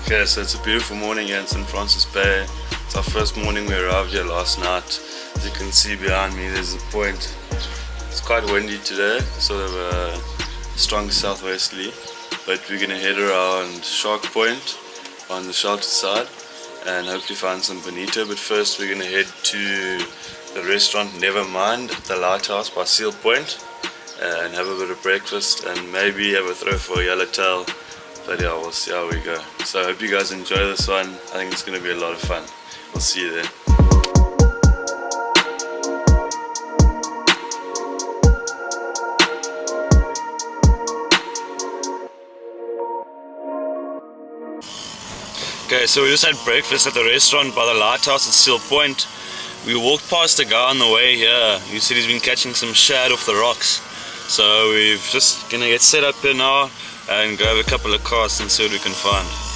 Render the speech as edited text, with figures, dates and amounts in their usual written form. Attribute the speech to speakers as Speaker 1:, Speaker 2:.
Speaker 1: Okay, so it's a beautiful morning here in St. Francis Bay. It's our first morning. We arrived here last night. As you can see behind me, there's a point. It's quite windy today, sort of a strong southwesterly, but we're gonna head around Shark Point on the shelter side and hopefully find some bonito. But first we're gonna head to the restaurant Nevermind at the lighthouse by Seal Point and have a bit of breakfast and maybe have a throw for a yellowtail. But yeah, we'll see how we go. So I hope you guys enjoy this one. I think it's going to be a lot of fun. We'll see you then. Okay, so we just had breakfast at the restaurant by the lighthouse at Seal Point. We walked past a guy on the way here. He said he's been catching some shad off the rocks. So we're just going to get set up here now and grab a couple of casts and see what we can find.